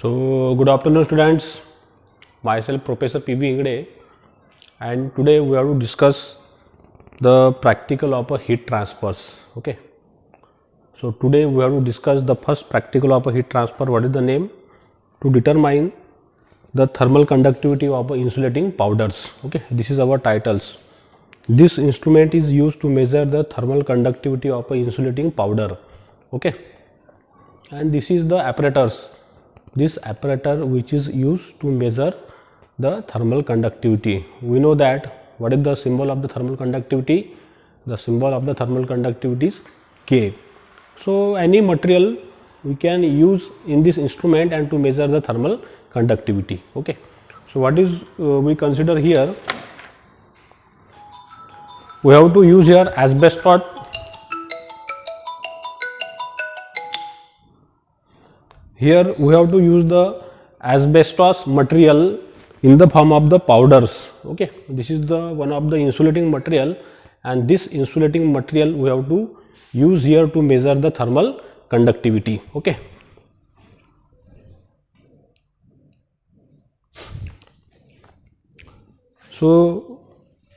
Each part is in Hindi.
So, good afternoon students, myself Professor P.B. Ingde, and today we have to discuss the practical of a heat transfers. Okay. So, today we have to discuss the first practical of a heat transfer. What is the name? To determine the thermal conductivity of insulating powders. Okay. This is our titles. This instrument is used to measure the thermal conductivity of a insulating powder. Okay. And this is the apparatus. This apparatus which is used to measure the thermal conductivity. We know that what is the symbol of the thermal conductivity? The symbol of the thermal conductivity is K. So, any material we can use in this instrument and to measure the thermal conductivity. Okay. So, what is we consider here? We have to use here asbestos. Here we have to use the asbestos material in the form of the powders. Okay, this is the one of the insulating material, and this insulating material we have to use here to measure the thermal conductivity. Okay. So,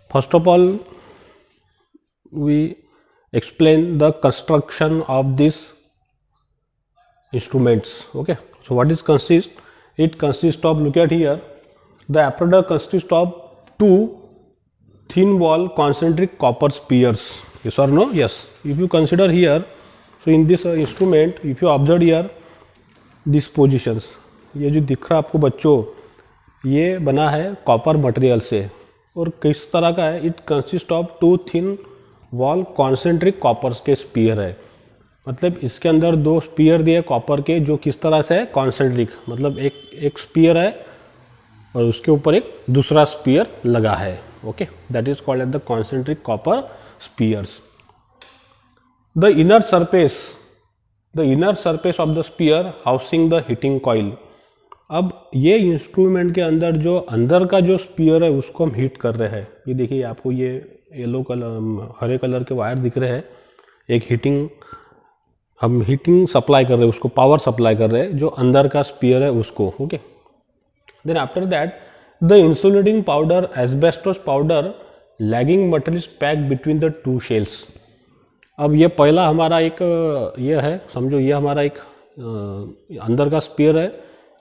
first of all, we explain the construction of this instruments. Okay. So, what is consist? It consists of, look at here, the apparatus consists of two thin wall concentric copper spheres. Yes or no? Yes. If you consider here, so in this instrument, if you observe here these positions, ये जो दिख रहा है आपको बच्चों, ये बना है कॉपर मटेरियल से और किस तरह का है? It consist of two thin wall concentric coppers के स्पीयर है, मतलब इसके अंदर दो स्पीयर दिए कॉपर के जो किस तरह से है? कॉन्सेंट्रिक, मतलब एक स्पीयर है और उसके ऊपर एक दूसरा स्पीयर लगा है. Okay, that is called at the concentric copper spheres. The inner surface of the sphere housing the heating coil. अब ये इंस्ट्रूमेंट के अंदर जो अंदर का जो स्पीयर है उसको हम हीट कर रहे हैं. ये देखिए आपको ये येलो कलर हरे कलर के वायर दिख रहे हैं. एक हम हीटिंग सप्लाई कर रहे हैं, उसको पावर सप्लाई कर रहे हैं जो अंदर का स्पीयर है उसको. Okay, then after that the insulating powder asbestos powder lagging material is packed between the two shells. अब ये पहला हमारा एक ये है, समझो ये हमारा एक अंदर का स्पीयर है.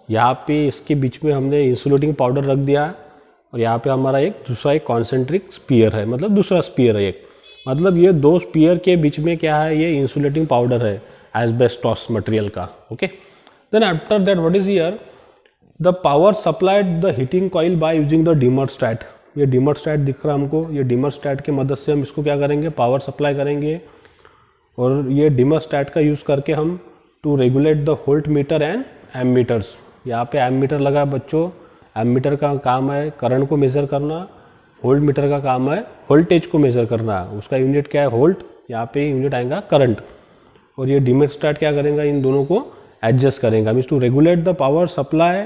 यहाँ पे इसके बीच में हमने इंसुलेटिंग पाउडर रख दिया और यहाँ पे हमारा एक दूसरा एक कॉन्सेंट्रिक स्पीयर है, मतलब दूसरा स्पीयर है एक, मतलब ये दो स्पीयर के बीच में क्या है? ये इंसुलेटिंग पाउडर है एस्बेस्टोस मटेरियल का. Okay, then after that what is here? The power supplied the heating coil by using the dimmerstat. ये डिमर्स्टैट दिख रहा है हमको. ये डिमर्स्टैट की मदद से हम इसको क्या करेंगे? पावर सप्लाई करेंगे. और ये डिमर्स्टैट का यूज़ करके हम to regulate the volt meter and ammeters. यहाँ पे एमीटर लगा है बच्चों. एमीटर का काम है करंट को मेज़र करना, वोल्ट मीटर का काम है वोल्टेज को मेज़र करना. उसका यूनिट क्या है? वोल्ट. यहाँ पे यूनिट आएगा करंट. और ये डिमर्स्टैट क्या करेगा? इन दोनों को एडजस्ट करेगा. Means to regulate the power supply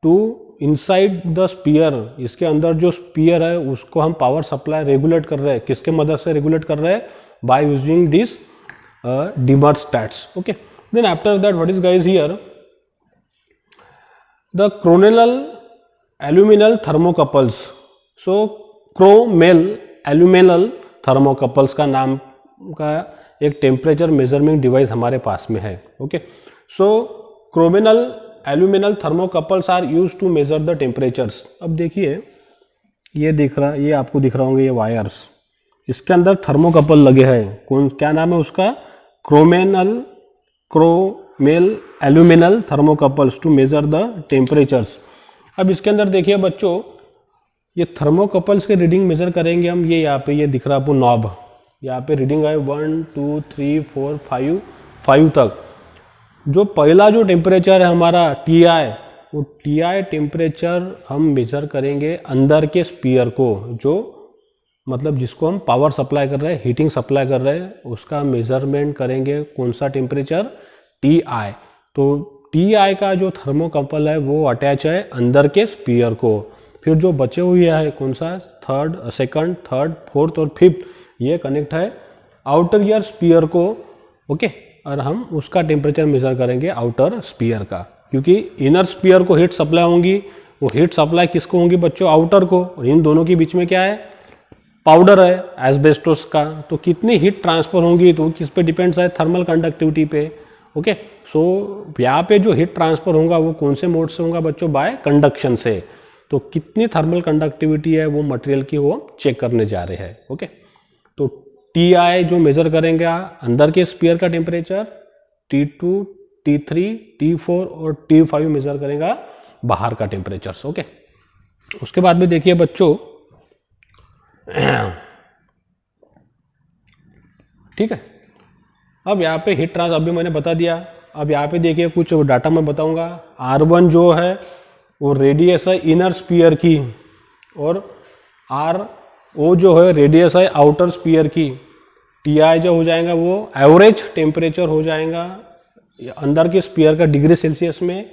to inside the sphere. इसके अंदर जो स्पीयर है उसको हम पावर सप्लाई रेगुलेट कर रहे हैं. किसके मदद से रेगुलेट कर रहे हैं? By using this dimmerstats. Okay, then after that what is guys here? The chromel alumel thermocouples. So chromel alumel thermocouples का नाम का एक टेम्परेचर मेजरमेंट डिवाइस हमारे पास में है. Okay, so chromel alumel thermocouples are use to measure the temperatures. अब देखिए ये दिख रहा, ये आपको दिख रहा होंगे ये वायर्स, इसके अंदर थर्मोकपल लगे हैं. कौन, क्या नाम है उसका? Chromel alumel thermocouples to measure the temperatures. अब इसके अंदर देखिए बच्चों, ये थर्मोकपल्स के रीडिंग मेजर करेंगे हम. ये यहाँ पे ये दिख रहा है आपको नॉब, यहाँ पे रीडिंग है 1 2 3 4 5 तक. जो पहला जो टेम्परेचर है हमारा TI, वो TI टेम्परेचर हम मेजर करेंगे अंदर के स्पीयर को, जो मतलब जिसको हम पावर सप्लाई कर रहे हैं, हीटिंग सप्लाई कर रहे हैं, उसका मेजरमेंट करेंगे. कौन सा टेम्परेचर? TI. तो TI का जो थर्मोकपल है वो अटैच है अंदर के स्पीयर को. फिर जो बचे हुए है कौन सा? सेकंड, थर्ड, फोर्थ और फिफ्थ, ये कनेक्ट है आउटर ईयर स्पीयर को. ओके, और हम उसका टेम्परेचर मेजर करेंगे आउटर स्पीयर का. क्योंकि इनर स्पीयर को हीट सप्लाई होंगी, वो हीट सप्लाई किसको होंगी बच्चों, आउटर को, और इन दोनों के बीच में क्या है, पाउडर है एस्बेस्टोस का। तो कितनी हीट ट्रांसफर होंगी तो किस पे डिपेंड्स है, थर्मल कंडक्टिविटी पे। ओके, सो यहाँ पे जो हीट ट्रांसफर होगा वो कौन से मोड से होगा बच्चों, बाय कंडक्शन से। तो कितनी थर्मल कंडक्टिविटी है वो मटेरियल की वो चेक करने जा रहे हैं। ओके, तो Ti जो मेजर करेंगे अंदर के स्पीयर का टेम्परेचर, T2, T3, T4 और T5 मेजर करेगा बाहर का टेम्परेचर। ओके, उसके बाद में देखिए बच्चों, ठीक है, अब यहाँ पे हीट ट्रांस अभी मैंने बता दिया। अब यहाँ पे देखिए कुछ डाटा मैं बताऊंगा। R1 जो है वो रेडियस है इनर स्पीयर की, और RO जो है रेडियस है आउटर स्पीयर की। Ti जो हो जाएगा वो एवरेज टेम्परेचर हो जाएगा अंदर के स्पीयर का डिग्री सेल्सियस में,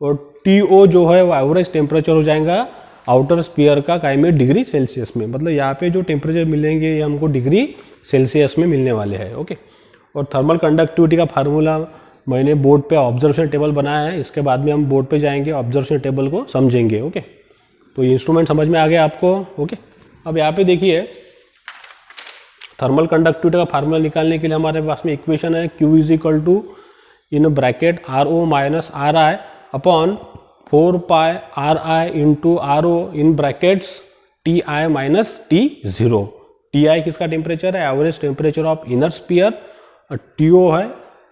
और TO जो है वो एवरेज टेम्परेचर हो जाएगा आउटर स्पीयर का काय में डिग्री सेल्सियस में। मतलब यहाँ पे जो टेम्परेचर मिलेंगे ये हमको डिग्री सेल्सियस में मिलने वाले हैं। ओके, और थर्मल कंडक्टिविटी का फार्मूला मैंने बोर्ड पे ऑब्जर्वेशन टेबल बनाया है, इसके बाद में हम बोर्ड पे जाएंगे ऑब्जर्वेशन टेबल को समझेंगे। ओके, तो इंस्ट्रूमेंट समझ में आ गया आपको। ओके, अब यहाँ पे देखिए थर्मल कंडक्टिविटी का फार्मूला निकालने के लिए हमारे पास में इक्वेशन है, Q is equal to in bracket RO minus RI upon 4 pi RI into RO in brackets TI minus T0। TI किसका टेम्परेचर है, average temperature of inner sphere, और TO है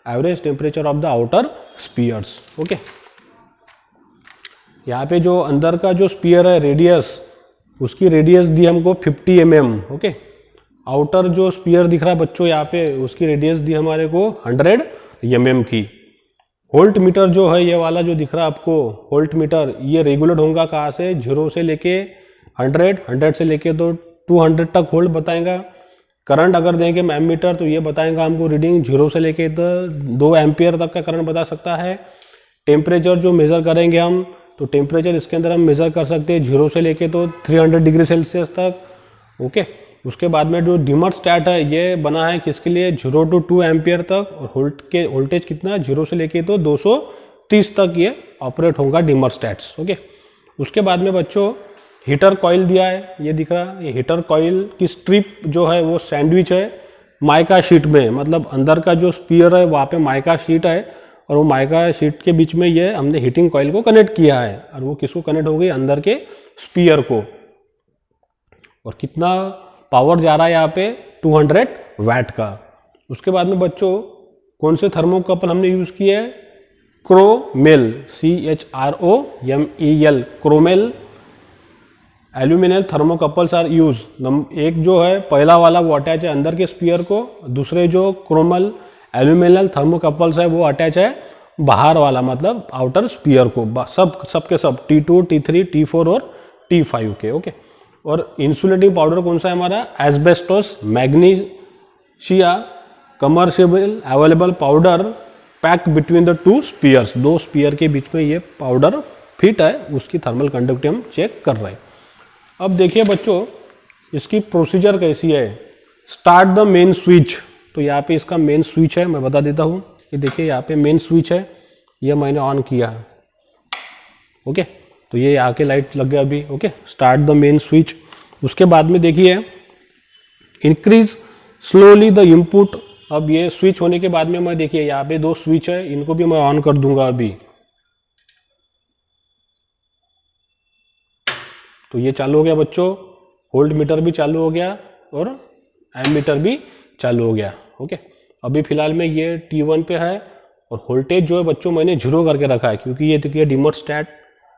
average temperature of the outer spheres. Okay, यहाँ पे जो अंदर का जो स्पीयर है रेडियस, उसकी रेडियस दी हमको 50 mm। ओके, आउटर जो स्पीयर दिख रहा है बच्चों यहाँ पे, उसकी रेडियस दी हमारे को 100 mm की। वोल्ट मीटर जो है ये वाला जो दिख रहा है आपको, वोल्ट मीटर, ये रेगुलेट होगा कहाँ से, 0 से लेके 100 से लेके तो 200 तक वोल्ट बताएगा। करंट अगर देंगे एमीटर तो ये बताएगा हमको रीडिंग 0 से लेके तो 2 एम्पियर तक का करंट बता सकता है। टेम्परेचर जो मेजर करेंगे हम, तो टेम्परेचर इसके अंदर हम मेजर कर सकते हैं 0 से लेके तो 300 डिग्री सेल्सियस तक। ओके, उसके बाद में जो डिमर स्टैट है ये बना है किसके लिए, 0 to 2 एम्पियर तक, और वोल्टेज कितना, 0 से लेके तो 230 तक ये ऑपरेट होगा डिमर स्टैट्स। ओके, उसके बाद में बच्चों हीटर कॉइल दिया है, ये दिख रहा है, ये हीटर कॉइल की स्ट्रिप जो है वो सैंडविच है माइका शीट में, मतलब अंदर का जो स्पीयर है वहाँ पे माइका शीट है, और वो माइका शीट के बीच में ये हमने हीटिंग कॉइल को कनेक्ट किया है, और वो किसको कनेक्ट हो गई, अंदर के स्पीयर को। और कितना पावर जा रहा है यहाँ पे, 200 वाट का। उसके बाद में बच्चों कौन से थर्मोकपल हमने यूज किए हैं, क्रोमेल, CHROMEL, क्रोमेल aluminium thermocouples are use. एक जो है पहला वाला वो अटैच है अंदर के स्पीयर को, दूसरे जो क्रोमल एल्यूमिनियम थर्मोकपल्स है वो अटैच है बाहर वाला, मतलब आउटर स्पीयर को, सबके सब T2, T3, T4 और T5 के। ओके, और इंसुलेटिंग पाउडर कौन सा है हमारा, asbestos magnesia commercial available powder pack between the 2 spheres. 2 sphere के बीच में ये पाउडर फिट है, उसकी थर्मल कंडक्टिविटी हम चेक कर रहे हैं। अब देखिए बच्चों इसकी प्रोसीजर कैसी है, स्टार्ट द मेन स्विच। तो यहाँ पे इसका मेन स्विच है, मैं बता देता हूँ। ये देखिए यहाँ पे मेन स्विच है, ये मैंने ऑन किया है। ओके, तो ये आके लाइट लग गया अभी। Okay, start the main switch. उसके बाद में देखिए इंक्रीज स्लोली द इनपुट। अब ये स्विच होने के बाद में मैं देखिए यहाँ पे 2 स्विच है, इनको भी मैं ऑन कर दूंगा अभी। तो ये चालू हो गया बच्चों, वोल्ट मीटर भी चालू हो गया और एमीटर भी चालू हो गया। ओके, अभी फिलहाल में ये T1 पे है, और वोल्टेज जो है बच्चों मैंने 0 करके रखा है, क्योंकि ये देखिए डिमर स्टैट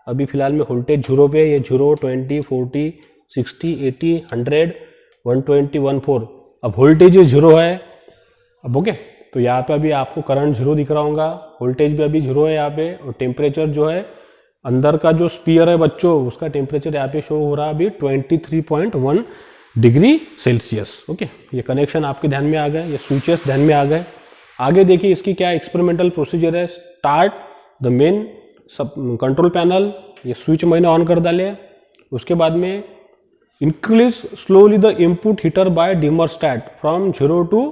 अभी फिलहाल में वोल्टेज 0 पे है। ये 0, 20, 40, 60, 80, 100, 120, 14। अब वोल्टेज ये 0 है। अब ओके, तो यहाँ पे अभी आपको करंट 0 दिख रहा होगा, वोल्टेज भी अभी 0 है यहाँ पे, और टेम्परेचर जो है अंदर का जो स्पीयर है बच्चों उसका टेम्परेचर यहाँ पे शो हो रहा है अभी 23.1 डिग्री सेल्सियस। ओके, ये कनेक्शन आपके ध्यान में आ गए, ये स्विचेस ध्यान में आ गए। आगे देखिए इसकी क्या एक्सपेरिमेंटल प्रोसीजर है। Start the main sub control panel, ये स्विच मैंने ऑन कर डाले। उसके बाद में increase slowly the input heater by dimmer stat from 0 to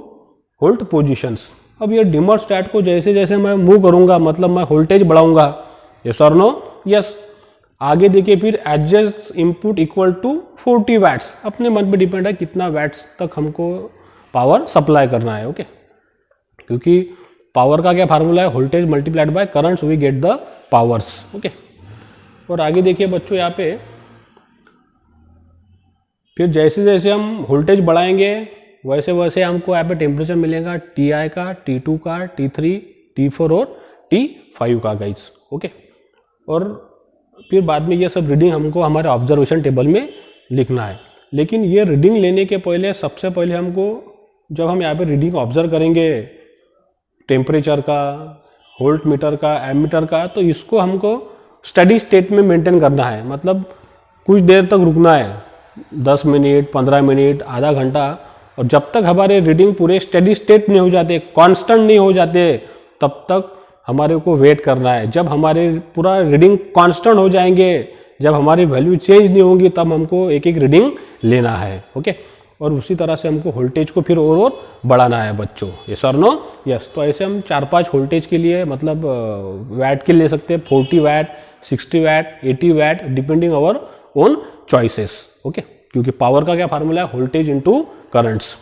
volt positions. अब ये डिमर स्टैट को जैसे जैसे मैं मूव करूंगा, मतलब मैं वोल्टेज बढ़ाऊंगा, यस और नो? यस। आगे देखिए फिर adjust input equal to 40 watts, अपने मन पे डिपेंड है कितना वैट्स तक हमको पावर सप्लाई करना है। ओके, क्योंकि पावर का क्या फार्मूला है, voltage multiplied by currents we get the powers. Okay, और आगे देखिए बच्चों यहाँ पे फिर जैसे जैसे हम वोल्टेज बढ़ाएंगे वैसे वैसे हमको यहाँ पे टेम्परेचर मिलेगा Ti का, T2 का, T3, T4 और T5 का गाइस। ओके, और फिर बाद में ये सब रीडिंग हमको हमारे ऑब्जर्वेशन टेबल में लिखना है। लेकिन ये रीडिंग लेने के पहले सबसे पहले हमको, जब हम यहाँ पे रीडिंग ऑब्जर्व करेंगे टेम्परेचर का, वोल्ट मीटर का, एमीटर का, तो इसको हमको स्टडी स्टेट में मेंटेन करना है। मतलब कुछ देर तक रुकना है, 10 मिनट, 15 मिनट, आधा घंटा, और जब तक हमारे रीडिंग पूरे स्टडी स्टेट नहीं हो जाते, कांस्टेंट नहीं हो जाते, तब तक हमारे को वेट करना है। जब हमारे पूरा रीडिंग कांस्टेंट हो जाएंगे, जब हमारी वैल्यू चेंज नहीं होंगी, तब हमको एक एक रीडिंग लेना है। ओके, और उसी तरह से हमको वोल्टेज को फिर और बढ़ाना है बच्चों। यस और नो? यस। तो ऐसे हम 4-5 वोल्टेज के लिए, मतलब वैट के ले सकते हैं, 40 watt, 60 watt, 80 watt, depending our own choices. Okay, क्योंकि पावर का क्या फार्मूला है, वोल्टेज इंटू करंट्स।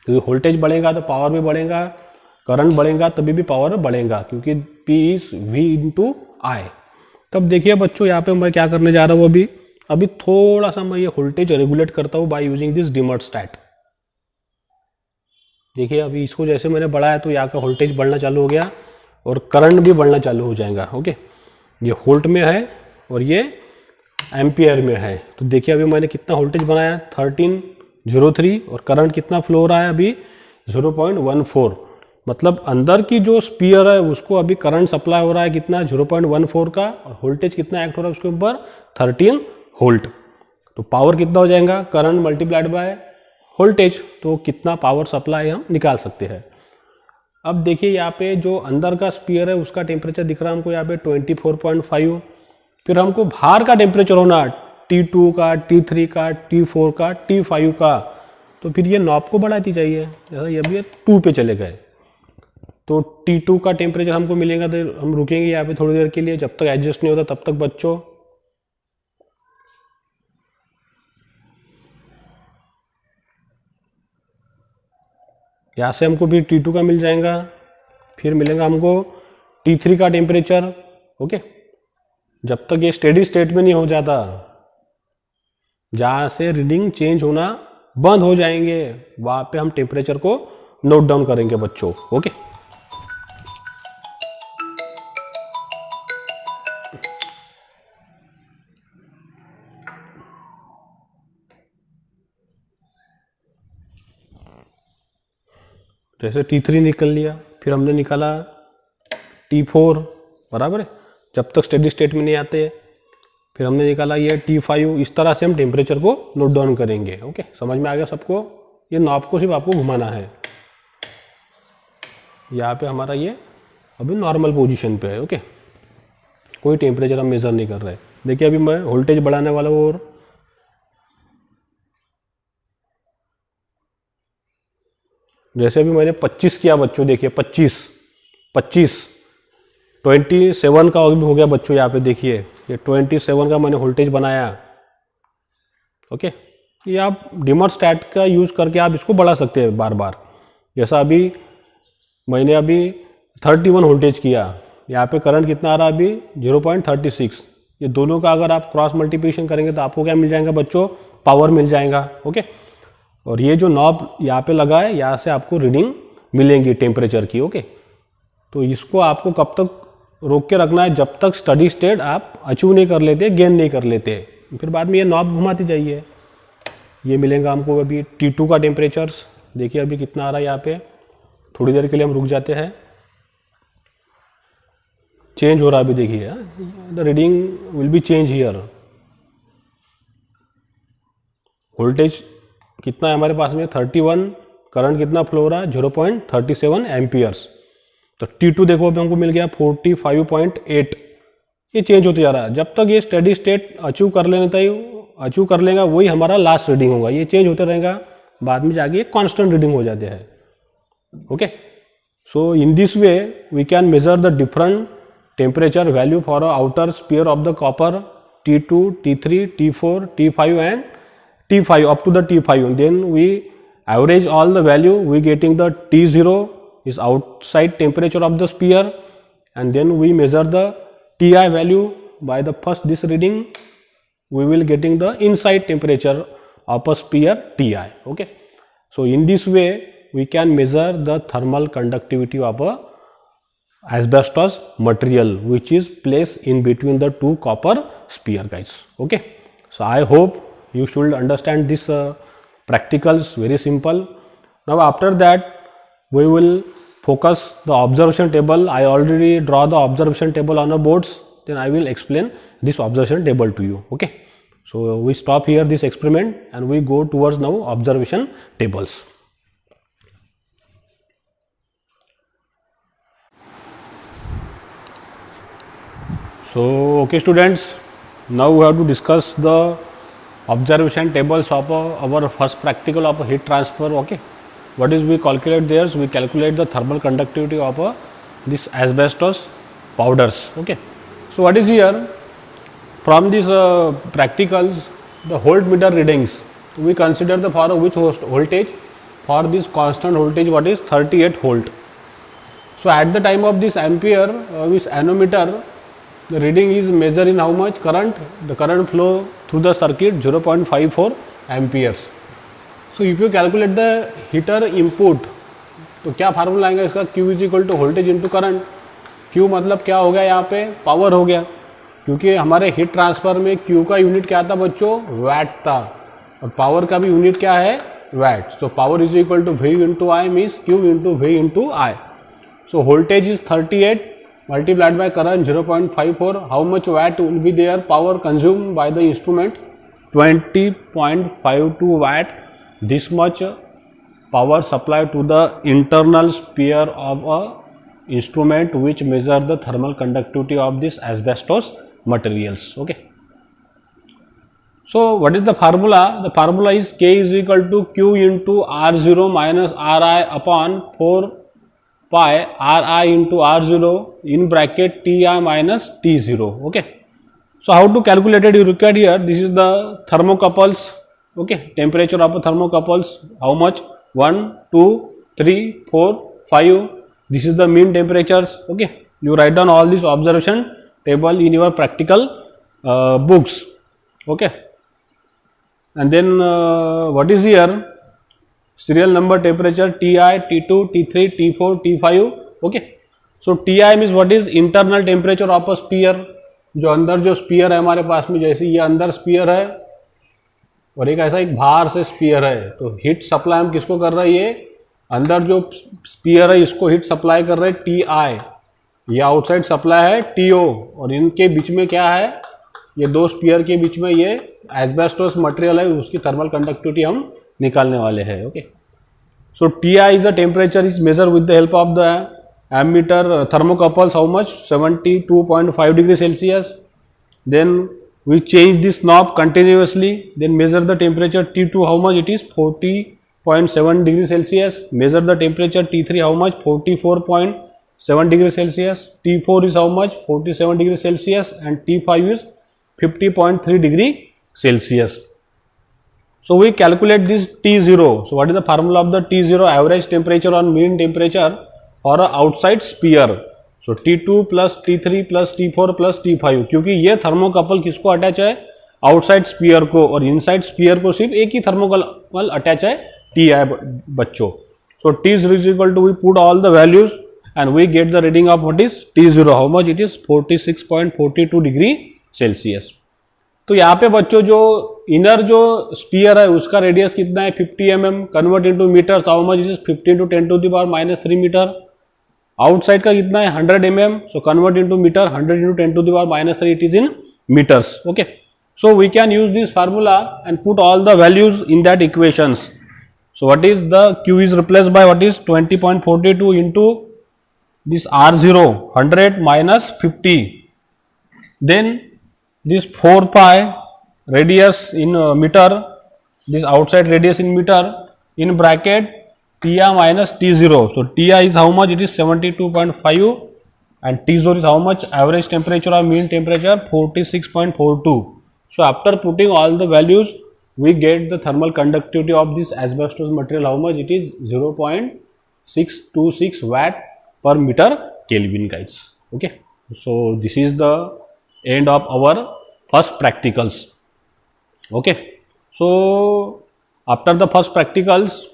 क्योंकि वोल्टेज बढ़ेगा तो पावर भी बढ़ेगा, करंट बढ़ेगा तभी भी पावर बढ़ेगा, क्योंकि P is V into I। तब देखिए बच्चों यहाँ पे मैं क्या करने जा रहा हूँ, अभी थोड़ा सा मैं ये वोल्टेज रेगुलेट करता हूँ by using this dimmer stat. देखिए अभी इसको जैसे मैंने बढ़ाया तो यहाँ का वोल्टेज बढ़ना चालू हो गया और करंट भी बढ़ना चालू हो जाएगा। ओके, ये वोल्ट में है और ये एम्पियर में है। तो देखिए अभी मैंने कितना वोल्टेज बनाया, 1303, और करंट कितना फ्लो हो रहा है अभी 0.14। मतलब अंदर की जो स्पीयर है उसको अभी करंट सप्लाई हो रहा है कितना, 0.14 का, और वोल्टेज कितना एक्ट हो रहा है उसके ऊपर, 13 वोल्ट। तो पावर कितना हो जाएगा, करंट मल्टीप्लाइड बाय वोल्टेज, तो कितना पावर सप्लाई हम निकाल सकते हैं। अब देखिए यहाँ पे जो अंदर का स्पीयर है उसका टेम्परेचर दिख रहा है हमको यहाँ पे 24.5। फिर हमको बाहर का टेम्परेचर होना T2 का, T3 का, T4 का, T5 का, तो फिर ये नॉब को बढ़ाती चाहिए। जैसा ये अभी 2 पे चले गए, तो T2 का टेम्परेचर हमको मिलेगा, तो हम रुकेंगे यहाँ पे थोड़ी देर के लिए, जब तक एडजस्ट नहीं होता तब तक बच्चों। यहाँ से हमको भी T2 का मिल जाएगा, फिर मिलेगा हमको T3 का टेम्परेचर। ओके, जब तक ये स्टेडी स्टेट में नहीं हो जाता, जहाँ से रीडिंग चेंज होना बंद हो जाएंगे, वहाँ पे हम टेम्परेचर को नोट डाउन करेंगे बच्चों। ओके, जैसे T3 निकल लिया, फिर हमने निकाला T4, बराबर है, जब तक स्टेडी स्टेट में नहीं आते। फिर हमने निकाला ये T5। इस तरह से हम टेम्परेचर को नोट डाउन करेंगे। ओके, समझ में आ गया सबको? ये नॉब को सिर्फ आपको घुमाना है। यहाँ पे हमारा ये अभी नॉर्मल पोजीशन पे है। ओके, कोई टेम्परेचर हम मेजर नहीं कर रहे। देखिए अभी मैं वोल्टेज बढ़ाने वाला हूँ, और जैसे अभी मैंने 25 किया बच्चों, देखिए 25, 27 का भी हो गया बच्चों। यहाँ पे देखिए ये 27 का मैंने वोल्टेज बनाया। ओके, ये आप डिमर स्टैट का यूज़ करके आप इसको बढ़ा सकते हैं बार बार। जैसा अभी मैंने अभी 31 वोल्टेज किया, यहाँ पे करंट कितना आ रहा है अभी 0.36। ये दोनों का अगर आप क्रॉस मल्टीप्लिकेशन करेंगे तो आपको क्या मिल जाएगा बच्चों, पावर मिल जाएगा। ओके, और ये जो नॉब यहाँ पे लगा है, यहाँ से आपको रीडिंग मिलेंगी टेम्परेचर की। ओके, तो इसको आपको कब तक रोक के रखना है, जब तक स्टडी स्टेट आप अचीव नहीं कर लेते, गेन नहीं कर लेते। फिर बाद में ये नॉब घुमाती जाइए। ये मिलेगा हमको अभी T2 का टेम्परेचर्स। देखिए अभी कितना आ रहा है यहाँ पे, थोड़ी देर के लिए हम रुक जाते हैं, चेंज हो रहा है अभी। देखिए the reading will be change here. Voltage कितना है हमारे पास में 31, करंट कितना फ्लो हो रहा है 0.37 एम्पियर्स। तो T2 देखो अभी हमको मिल गया 45.8। ये चेंज होते जा रहा है, जब तक ये स्टेडी स्टेट अचीव कर लेगा वही हमारा लास्ट रीडिंग होगा। ये चेंज होते रहेगा, बाद में जाके ये कांस्टेंट रीडिंग हो जाते हैं। Okay, so in this way we can measure the different temperature value for a outer sphere of the copper T2, T3, T4, T5 and T5 up to the T5. Then we average all the value, we getting the T0 is outside temperature of the sphere, and then we measure the Ti value by the first this reading, we will getting the inside temperature of a sphere Ti. Okay. So in this way we can measure the thermal conductivity of a asbestos material which is placed in between the two copper sphere, guys. Okay. So I hope you should understand this practicals, very simple. Now after that we will focus the observation table. I already draw the observation table on the boards, then I will explain this observation table to you. Okay. So we stop here this experiment and we go towards now observation tables. So okay students, now we have to discuss the observation tables of our first practical of heat transfer. Okay, what is we calculate there? So we calculate the thermal conductivity of this asbestos powders. Okay, so what is here from these practicals, the voltmeter readings we consider the for which voltage, for this constant voltage what is 38 volt. So at the time of this ampere this anemometer, the reading is measured in how much current, the current flow through the circuit 0.54 amperes. So if you calculate the heater input, तो क्या फार्मूला आएगा इसका, Q is equal to voltage into current. Q मतलब क्या हो गया यहाँ पे, पावर हो गया, क्योंकि हमारे हीट ट्रांसफर में Q का यूनिट क्या था बच्चों, वैट था, और पावर का भी यूनिट क्या है, watt. So power is equal to V into I means Q into V into I. So voltage is 38 multiplied by current 0.54. How much watt will be there, power consumed by the instrument, 20.52 watt. This much power supplied to the internal sphere of a instrument which measure the thermal conductivity of this asbestos materials. Okay. So what is the formula? The formula is K is equal to Q into R0 minus Ri upon 4 pi Ri into R0 in bracket Ti minus T0. Okay. So how to calculate it? You look at here. This is the thermocouples. Okay. Temperature of thermocouples. How much? 1, 2, 3, 4, 5. This is the mean temperatures. Okay. You write down all this observation table in your practical books. Okay. And then what is here? Serial number temperature Ti, T2, T3, T4, T5. Okay. So Ti means what is internal temperature of a sphere. जो अंदर जो स्पीयर है हमारे पास में, जैसे ये अंदर स्पीयर है और एक ऐसा एक बाहर से स्पीयर है, तो हीट सप्लाई हम किसको कर रहे हैं, ये अंदर जो स्पीयर है इसको हीट सप्लाई कर रहे हैं Ti, ये आउटसाइड सप्लाई है To, और इनके बीच में क्या है, ये दो स्पीयर के बीच में ये एस्बेस्टोस मटेरियल है, उसकी थर्मल कंडक्टिविटी हम निकालने वाले हैं. Okay. So Ti is the temperature is measure with the help of the ammeter thermocouples. How much? 72.5 degrees Celsius. Then we change this knob continuously, then measure the temperature T2. How much it is? 40.7 degrees Celsius. Measure the temperature T3. How much? 44.7 degrees Celsius. T4 is how much? 47 degrees Celsius, and T5 is 50.3 degree Celsius. So we calculate this T0. So what is the formula of the T0? Average temperature on mean temperature और आउटसाइड स्पीयर. सो T2 plus T3 plus T4 plus T5, क्योंकि ये थर्मोकपल किसको अटैच है, आउटसाइड स्पीयर को, और इनसाइड स्पीयर को सिर्फ एक ही थर्मोकपल अटैच है, Ti बच्चों. So T0 is equal to, we put all the values and we get the reading of what is T0. How much it is 46.42 degree Celsius. तो यहाँ पे बच्चों जो इनर जो स्पीयर है उसका रेडियस कितना है, 50 mm. Convert into metres, how much it is 15 to 10 to the power -3 metre. Outside का कितना है 100 mm. So convert into metre, 100 into 10 to the power -3, it is in metres. Okay. So we can use this formula and put all the values in that equations. So what is the Q is replaced by what is 20.42 into this R0 100 minus 50. Then this 4 pi radius in meter, this outside radius in meter, in bracket Ti minus T0. So Ti is how much? It is 72.5 and T0 is how much? Average temperature or mean temperature 46.42. So after putting all the values, we get the thermal conductivity of this asbestos material. How much? It is 0.626 watt per meter Kelvin, guys. Okay, so this is the end of our first practicals. Okay, so after the first practicals,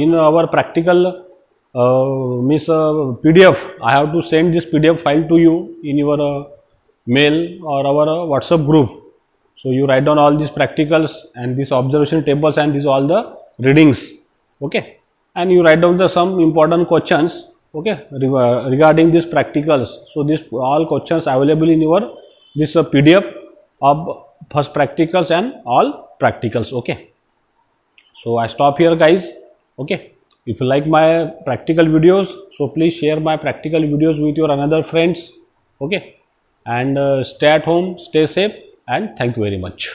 in our practical PDF, I have to send this PDF file to you in your mail or our WhatsApp group. So you write down all these practicals and these observation tables and these all the readings. Okay, and you write down the some important questions. Okay, regarding these practicals. So these all questions available in your this PDF of first practicals and all practicals. Okay, so I stop here, guys. Okay, if you like my practical videos, so please share my practical videos with your another friends. Okay, and stay at home, stay safe, and thank you very much.